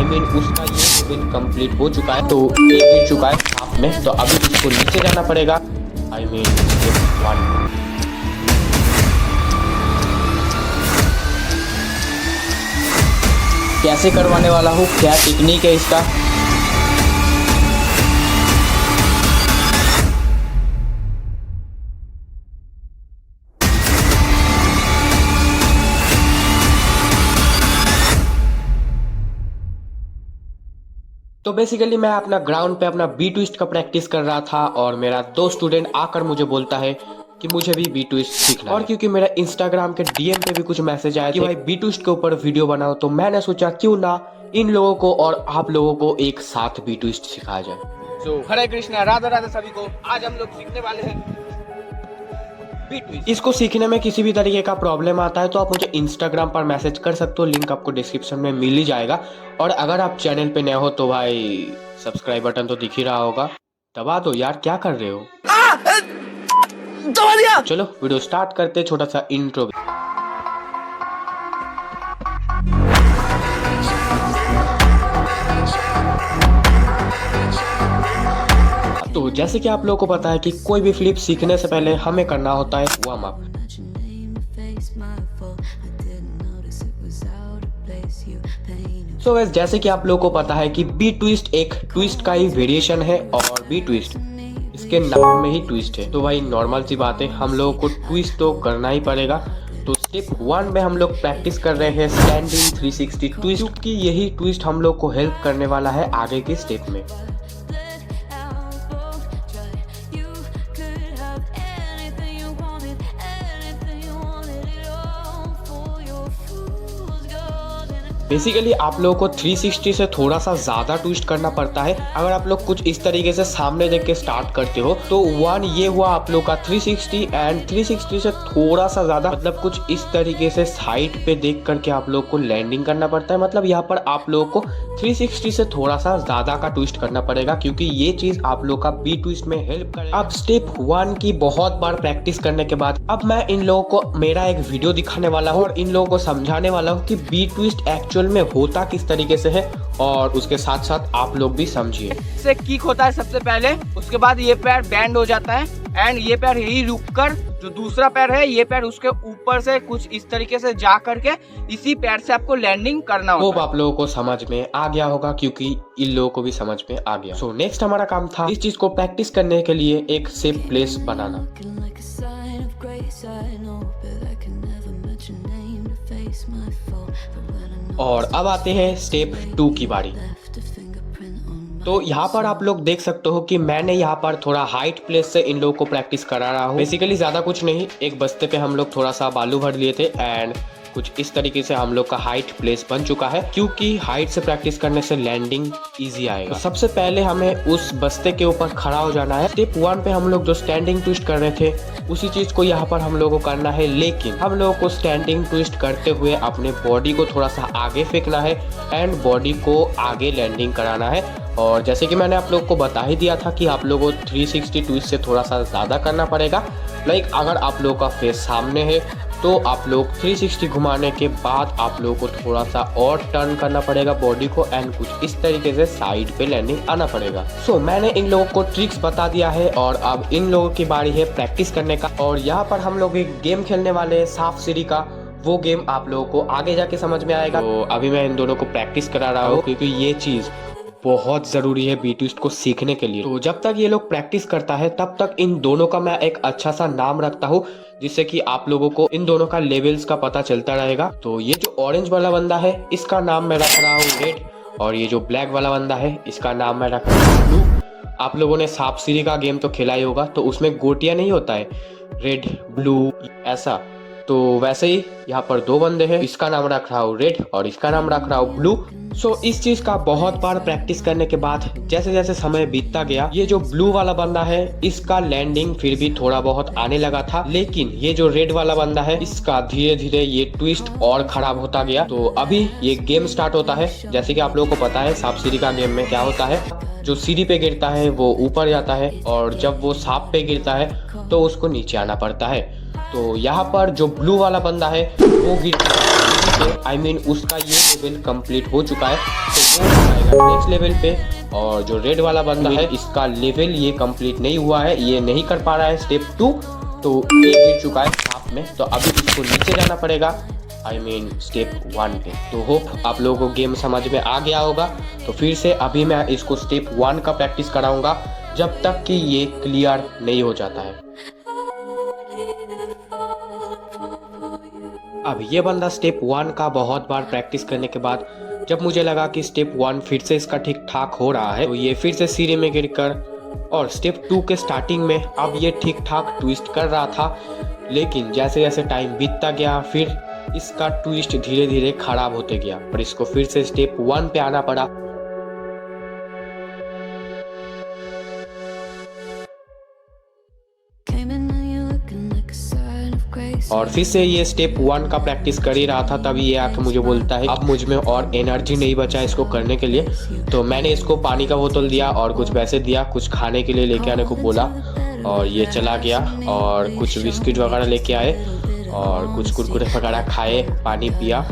उसका ये level complete हो चुका है, तो ये गिर चुका है हाफ में। तो अभी इसको नीचे जाना पड़ेगा, स्टेप 1। कैसे करवाने वाला हूँ, क्या टेक्निक है इसका, तो बेसिकली मैं अपना ग्राउंड पे अपना बी ट्विस्ट का प्रैक्टिस कर रहा था और मेरा दो स्टूडेंट आकर मुझे बोलता है कि मुझे भी बी ट्विस्ट सीखना है। और क्योंकि मेरा इंस्टाग्राम के डीएम पे भी कुछ मैसेज आया कि भाई बी ट्विस्ट के ऊपर वीडियो बनाओ, तो मैंने सोचा क्यों ना इन लोगों को और आप लोगों को एक साथ बी ट्विस्ट सिखाया जाए। हरे कृष्णा, राधा राधा सभी को। आज हम लोग सीखने वाले हैं बी ट्विस्ट। इसको सीखने में किसी भी तरीके का प्रॉब्लम आता है तो आप मुझे इंस्टाग्राम पर मैसेज कर सकते हो, लिंक आपको डिस्क्रिप्शन में मिल ही जाएगा। और अगर आप चैनल पे नए हो तो भाई सब्सक्राइब बटन तो दिख ही रहा होगा, दबा दो यार, क्या कर रहे हो। दबा दिया। चलो वीडियो स्टार्ट करते, छोटा सा इंट्रो। तो जैसे कि आप लोगों को पता है कि कोई भी फ्लिप सीखने से पहले हमें करना होता है वार्म अप। जैसे कि आप लोगों को पता है कि बी ट्विस्ट एक ट्विस्ट का ही वेरिएशन है और बी ट्विस्ट इसके नाम में ही ट्विस्ट है। तो भाई नॉर्मल सी बात है, हम लोगों को ट्विस्ट तो करना ही पड़ेगा। तो स्टेप 1 में हम लोग प्रैक्टिस कर रहे हैं स्टैंडिंग 360 ट्विस्ट, क्योंकि यही ट्विस्ट हम लोग को हेल्प करने वाला है आगे के स्टेप में। बेसिकली आप लोगों को 360 से थोड़ा सा ज्यादा ट्विस्ट करना पड़ता है। अगर आप लोग कुछ इस तरीके से सामने देख के स्टार्ट करते हो तो 1 ये हुआ आप लोग का 360, एंड 360 से थोड़ा सा ज्यादा मतलब कुछ इस तरीके से साइड पे देख करके आप लोग को लैंडिंग करना पड़ता है। मतलब यहाँ पर आप लोगों को 360 से थोड़ा सा ज्यादा का ट्विस्ट करना पड़ेगा, क्योंकि ये चीज आप लोग का बी ट्विस्ट में हेल्प करेगा। अब स्टेप 1 की बहुत बार प्रैक्टिस करने के बाद अब मैं इन लोगों को मेरा एक वीडियो दिखाने वाला हूँ और इन लोगों को समझाने वाला हूँ कि बी ट्विस्ट एक्चुअल में होता किस तरीके से है, और उसके साथ साथ आप लोग भी समझिए। से किक होता है सबसे पहले, उसके बाद ये पैर बैंड हो जाता है एंड ये पैर यही रुककर जो दूसरा पैर है ये पैर उसके ऊपर से कुछ इस तरीके से जा करके इसी पैर से आपको लैंडिंग करना होगा। होप आप लोगों को समझ में आ गया होगा, क्योंकि इन लोगों को भी समझ में आ गया। सो नेक्स्ट हमारा काम था इस चीज को प्रैक्टिस करने के लिए एक सेफ प्लेस बनाना। और अब आते हैं स्टेप 2 की बारी। तो यहाँ पर आप लोग देख सकते हो कि मैंने यहाँ पर थोड़ा हाइट प्लेस से इन लोगों को प्रैक्टिस करा रहा हूँ। बेसिकली ज्यादा कुछ नहीं, एक बस्ते पे हम लोग थोड़ा सा बालू भर लिए थे एंड कुछ इस तरीके से हम लोग का हाइट प्लेस बन चुका है, क्योंकि हाइट से प्रैक्टिस करने से लैंडिंग इजी आएगा। तो सबसे पहले हमें उस बस्ते के ऊपर खड़ा हो जाना है। स्टेप 1 पे हम लोग जो स्टैंडिंग ट्विस्ट कर रहे थे उसी चीज को यहाँ पर हम लोगों को करना है, लेकिन हम लोगों को स्टैंडिंग ट्विस्ट करते हुए अपने बॉडी को थोड़ा सा आगे फेंकना है एंड बॉडी को आगे लैंडिंग कराना है। और जैसे कि मैंने आप लोगों को बता ही दिया था कि आप लोगों को 360 ट्विस्ट से थोड़ा सा ज़्यादा करना पड़ेगा। लाइक अगर आप लोगों का फेस सामने है तो आप लोग 360 घुमाने के बाद आप लोगों को थोड़ा सा और टर्न करना पड़ेगा बॉडी को एंड कुछ इस तरीके से साइड पे लैंडिंग आना पड़ेगा। सो मैंने इन लोगों को ट्रिक्स बता दिया है और अब इन लोगों की बारी है प्रैक्टिस करने का। और यहाँ पर हम लोग एक गेम खेलने वाले हैं सांप सीढ़ी का, वो गेम आप लोगों को आगे जाके समझ में आएगा। तो अभी मैं इन दोनों को प्रैक्टिस करा रहा हूँ, क्योंकि ये चीज़ बहुत ज़रूरी है बी ट्विस्ट को सीखने के लिए। तो जब तक ये लोग प्रैक्टिस करता है तब तक इन दोनों का मैं एक अच्छा सा नाम रखता हूँ, जिससे कि आप लोगों को इन दोनों का लेवल्स का पता चलता रहेगा। तो ये जो ऑरेंज वाला बंदा है इसका नाम मैं रख रहा हूँ रेड, और ये जो ब्लैक वाला बंदा है इसका नाम मैं रख रहा हूँ ब्लू। आप लोगों ने सांप सीढ़ी का गेम तो खेला ही होगा, तो उसमें गोटियां नहीं होता है रेड ब्लू ऐसा, तो वैसे ही यहाँ पर दो बंदे हैं, इसका नाम रख रहा हूँ रेड और इसका नाम रख रहा हूँ ब्लू। सो इस चीज का बहुत बार प्रैक्टिस करने के बाद जैसे जैसे समय बीतता गया, ये जो ब्लू वाला बंदा है इसका लैंडिंग फिर भी थोड़ा बहुत आने लगा था, लेकिन ये जो रेड वाला बंदा है इसका धीरे धीरे ये ट्विस्ट और खराब होता गया। तो अभी ये गेम स्टार्ट होता है। जैसे कि आप लोगों को पता है सांप सीढ़ी का गेम में क्या होता है, जो सीढ़ी पे गिरता है वो ऊपर जाता है और जब वो सांप पे गिरता है तो उसको नीचे आना पड़ता है। तो यहाँ पर जो ब्लू वाला बंदा है वो गिर उसका ये लेवल कंप्लीट हो चुका है। तो आएगा नेक्स्ट लेवल पे। और जो रेड वाला बंदा है इसका लेवल ये कंप्लीट नहीं हुआ है, ये नहीं कर पा रहा है स्टेप 2, तो ये गिर चुका है सांप में। तो अभी इसको नीचे जाना पड़ेगा, आई मीन स्टेप 1 पे। तो होप आप लोगों को गेम समझ में आ गया होगा। तो फिर से अभी मैं इसको स्टेप 1 का प्रैक्टिस कराऊंगा जब तक कि ये क्लियर नहीं हो जाता है। अब ये बंदा स्टेप 1 का बहुत बार प्रैक्टिस करने के बाद जब मुझे लगा कि स्टेप 1 फिर से इसका ठीक ठाक हो रहा है, तो ये फिर से सीढ़ी में गिरकर और स्टेप 2 के स्टार्टिंग में अब ये ठीक ठाक ट्विस्ट कर रहा था। लेकिन जैसे जैसे टाइम बीतता गया फिर इसका ट्विस्ट धीरे धीरे खराब होते गया और इसको फिर से स्टेप 1 पे आना पड़ा। और फिर से ये स्टेप 1 का प्रैक्टिस कर ही रहा था, तभी ये आके मुझे बोलता है अब मुझ में और एनर्जी नहीं बचा इसको करने के लिए। तो मैंने इसको पानी का बोतल दिया और कुछ पैसे दिया, कुछ खाने के लिए लेके आने को बोला और ये चला गया। और कुछ बिस्किट वगैरह लेके आए और कुछ कुरकुरे वगैरह खाए, पानी पिया।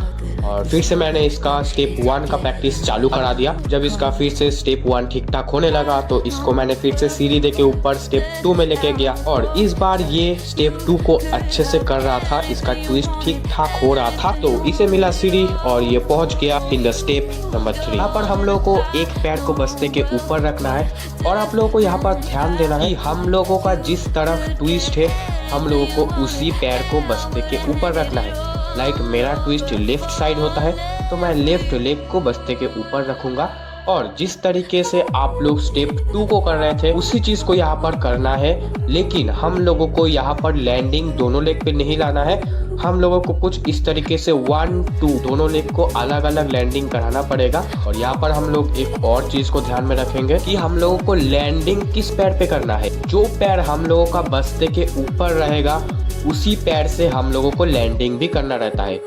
और फिर से मैंने इसका स्टेप 1 का प्रैक्टिस चालू करा दिया। जब इसका फिर से स्टेप 1 ठीक ठाक होने लगा तो इसको मैंने फिर से सीढ़ी दे के ऊपर स्टेप 2 में लेके गया और इस बार ये स्टेप 2 को अच्छे से कर रहा था, इसका ट्विस्ट ठीक ठाक हो रहा था। तो इसे मिला सीढ़ी और ये पहुंच गया इन द स्टेप नंबर 3। यहाँ पर हम लोगों को एक पैर को बस्ते के ऊपर रखना है और आप लोगों को यहाँ पर ध्यान देना है कि हम लोगों का जिस तरफ ट्विस्ट है हम लोगों को उसी पैर को बस्ते के ऊपर रखना है। लाइक मेरा ट्विस्ट लेफ्ट साइड होता है तो मैं लेफ्ट लेग को बस्ते के ऊपर रखूंगा और जिस तरीके से आप लोग स्टेप 2 को कर रहे थे उसी चीज को यहाँ पर करना है। लेकिन हम लोगों को यहाँ पर लैंडिंग दोनों लेग पे नहीं लाना है, हम लोगों को कुछ इस तरीके से 1 2 दोनों लेग को अलग अलग लैंडिंग कराना पड़ेगा। और यहाँ पर हम लोग एक और चीज को ध्यान में रखेंगे कि हम लोगों को लैंडिंग किस पैर पे करना है। जो पैर हम लोगों का बस्ते के ऊपर रहेगा उसी पैर से हम लोगों को लैंडिंग भी करना रहता है।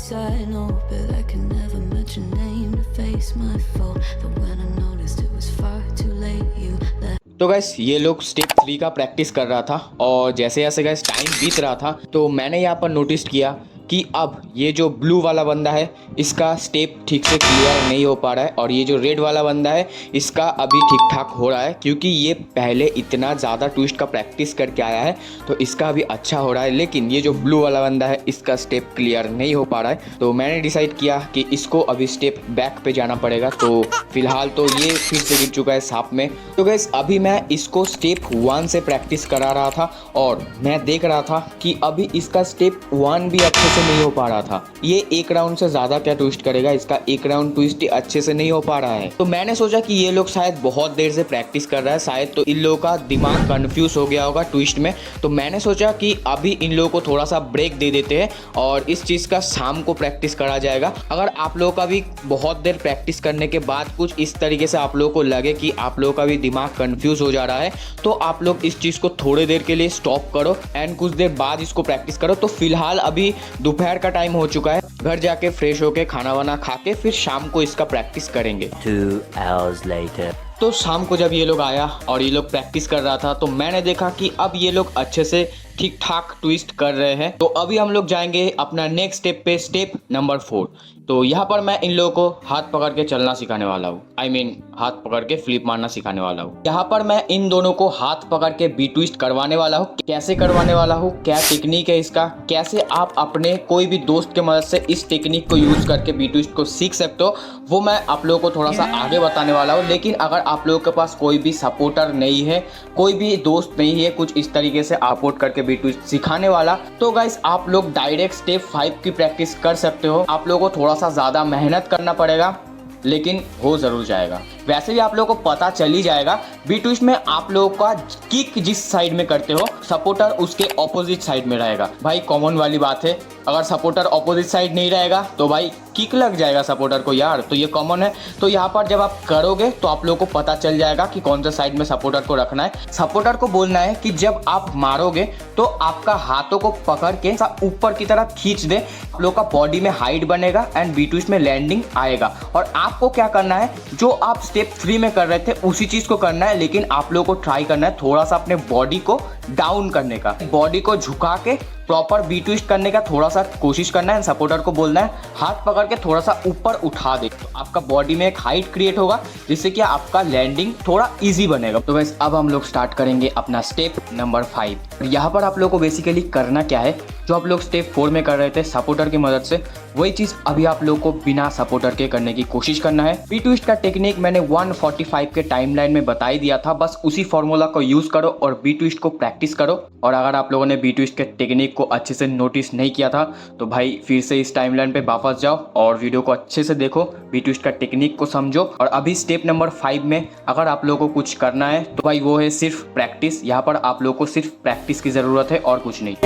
I know, but I can never match your name to face my fault. But when I noticed it was far too late, you left. तो गैस ये लोग स्टेप 3 का प्रैक्टिस कर रहा था और जैसे जैसे गैस टाइम बीत रहा था तो मैंने यहाँ पर नोटिस किया कि अब ये जो ब्लू वाला बंदा है इसका स्टेप ठीक से क्लियर नहीं हो पा रहा है और ये जो रेड वाला बंदा है इसका अभी ठीक ठाक हो रहा है, क्योंकि ये पहले इतना ज़्यादा ट्विस्ट का प्रैक्टिस करके आया है तो इसका अभी अच्छा हो रहा है। लेकिन ये जो ब्लू वाला बंदा है इसका स्टेप क्लियर नहीं हो पा रहा है। तो मैंने डिसाइड किया कि इसको अभी स्टेप बैक पे जाना पड़ेगा। तो फिलहाल तो ये फिर से गिर चुका है सांप में। तो गैस अभी मैं इसको स्टेप 1 से प्रैक्टिस करा रहा था और मैं देख रहा था कि अभी इसका स्टेप 1 भी अच्छे से नहीं हो पा रहा था। ये एक राउंड से ज्यादा क्या ट्विस्ट करेगा, इसका एक राउंड ट्विस्ट अच्छे से नहीं हो पा रहा है। तो मैंने सोचा कि ये लोग शायद बहुत देर से प्रैक्टिस कर रहा है, शायद तो इन लोगों का दिमाग कंफ्यूज हो गया होगा ट्विस्ट में। तो मैंने सोचा कि अभी इन लोगों को थोड़ा सा ब्रेक दे देते हैं और इस चीज का शाम को प्रैक्टिस करा जाएगा। अगर आप लोगों का भी बहुत देर प्रैक्टिस करने के बाद कुछ इस तरीके से आप लोगों को लगे कि आप लोगों का भी दिमाग कंफ्यूज हो जा रहा है तो आप लोग इस चीज को थोड़ी देर के लिए स्टॉप करो एंड कुछ देर बाद इसको प्रैक्टिस करो। तो फिलहाल अभी दोपहर का टाइम हो चुका है, घर जाके फ्रेश होके खाना वाना खा के फिर शाम को इसका प्रैक्टिस करेंगे। 2 hours later. तो शाम को जब ये लोग आया और ये लोग प्रैक्टिस कर रहा था तो मैंने देखा कि अब ये लोग अच्छे से ठीक ठाक ट्विस्ट कर रहे हैं। तो अभी हम लोग जाएंगे अपना नेक्स्ट स्टेप पे, स्टेप नंबर 4। तो यहाँ पर मैं इन लोगों को हाथ पकड़ के चलना सिखाने वाला हूँ, आई मीन हाथ पकड़ के फ्लिप मारना सिखाने वाला हूँ। यहाँ पर मैं इन दोनों को हाथ पकड़ के बी ट्विस्ट करवाने वाला हूँ। कैसे करवाने वाला हूँ, क्या टेक्निक है इसका, कैसे आप अपने कोई भी दोस्त के मदद से इस टेक्निक को यूज करके बी ट्विस्ट को सीख सकते हो, वो मैं आप लोगों को थोड़ा सा आगे बताने वाला हूँ। लेकिन अगर आप लोगों के पास कोई भी सपोर्टर नहीं है, कोई भी दोस्त नहीं है कुछ इस तरीके से सपोर्ट करके बी ट्विस्ट सिखाने वाला, तो गाइस आप लोग डायरेक्ट स्टेप 5 की प्रैक्टिस कर सकते हो। आप लोगों को थोड़ा सा ज्यादा मेहनत करना पड़ेगा लेकिन हो जरूर जाएगा। वैसे भी आप लोगों को पता चल ही जाएगा। बी ट्विस्ट में आप लोगों का किक जिस साइड में करते हो सपोर्टर उसके ऑपोजिट साइड में रहेगा। भाई कॉमन वाली बात है, अगर सपोर्टर ऑपोजिट साइड नहीं रहेगा तो भाई किक लग जाएगा सपोर्टर को यार, तो ये कॉमन है। तो यहाँ पर जब आप करोगे तो आप लोगों को पता चल जाएगा कि कौन सा साइड में सपोर्टर को रखना है। सपोर्टर को बोलना है कि जब आप मारोगे तो आपका हाथों को पकड़ के ऊपर की तरफ खींच दे, आप लोगों का बॉडी में हाइट बनेगा एंड बी ट्विस्ट में लैंडिंग आएगा। और आपको क्या करना है, जो आप स्टेप 3 में कर रहे थे उसी चीज को करना है, लेकिन आप लोगों को ट्राई करना है थोड़ा सा अपने बॉडी को डाउन करने का, बॉडी को झुका के प्रॉपर बी ट्विस्ट करने का थोड़ा सा कोशिश करना है। सपोर्टर को बोलना है हाथ पकड़ के थोड़ा सा ऊपर उठा दे, तो आपका बॉडी में एक हाइट क्रिएट होगा जिससे कि आपका लैंडिंग थोड़ा इजी बनेगा। तो बस अब हम लोग स्टार्ट करेंगे अपना स्टेप नंबर 5। यहाँ पर आप लोगों को बेसिकली करना क्या है, जो आप लोग स्टेप 4 में कर रहे थे सपोर्टर की मदद से, वही चीज अभी आप लोगों को बिना सपोर्टर के करने की कोशिश करना है। बी ट्विस्ट का टेक्निक मैंने 145 के टाइमलाइन में बता ही दिया था, बस उसी फॉर्मूला को यूज करो और बी ट्विस्ट को प्रैक्टिस करो। और अगर आप लोगों ने बी ट्विस्ट के टेक्निक को अच्छे से नोटिस नहीं किया था तो भाई फिर से इस टाइमलाइन पे वापस जाओ और वीडियो को अच्छे से देखो, बी ट्विस्ट का टेक्निक को समझो। और अभी स्टेप नंबर 5 में अगर आप लोगों को कुछ करना है तो भाई वो है सिर्फ प्रैक्टिस। यहाँ पर आप लोगों को सिर्फ प्रैक्टिस की जरूरत है और कुछ नहीं।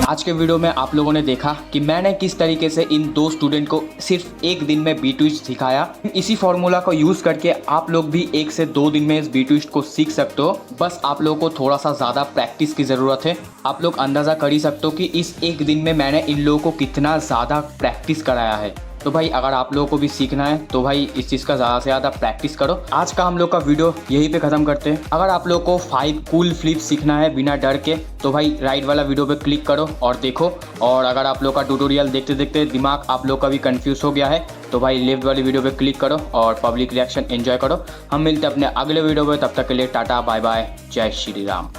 आज के वीडियो में आप लोगों ने देखा कि मैंने किस तरीके से इन 2 स्टूडेंट को सिर्फ एक दिन में बी ट्विस्ट सिखाया। इसी फॉर्मूला को यूज करके आप लोग भी 1 से 2 दिन में इस बी ट्विस्ट को सीख सकते हो। बस आप लोगों को थोड़ा सा ज़्यादा प्रैक्टिस की ज़रूरत है। आप लोग अंदाज़ा कर ही सकते हो कि इस एक दिन में मैंने इन लोगों को कितना ज़्यादा प्रैक्टिस कराया है। तो भाई अगर आप लोगों को भी सीखना है तो भाई इस चीज़ का ज़्यादा से ज़्यादा प्रैक्टिस करो। आज का हम लोग का वीडियो यहीं पे ख़त्म करते हैं। अगर आप लोग को 5 कूल फ्लिप सीखना है बिना डर के तो भाई राइट वाला वीडियो पे क्लिक करो और देखो। और अगर आप लोग का ट्यूटोरियल देखते देखते दिमाग आप लोग का भी कंफ्यूज हो गया है तो भाई लेफ्ट वाली वीडियो पे क्लिक करो और पब्लिक रिएक्शन एंजॉय करो। हम मिलते हैं अपने अगले वीडियो में, तब तक के लिए टाटा बाय बाय, जय श्री राम।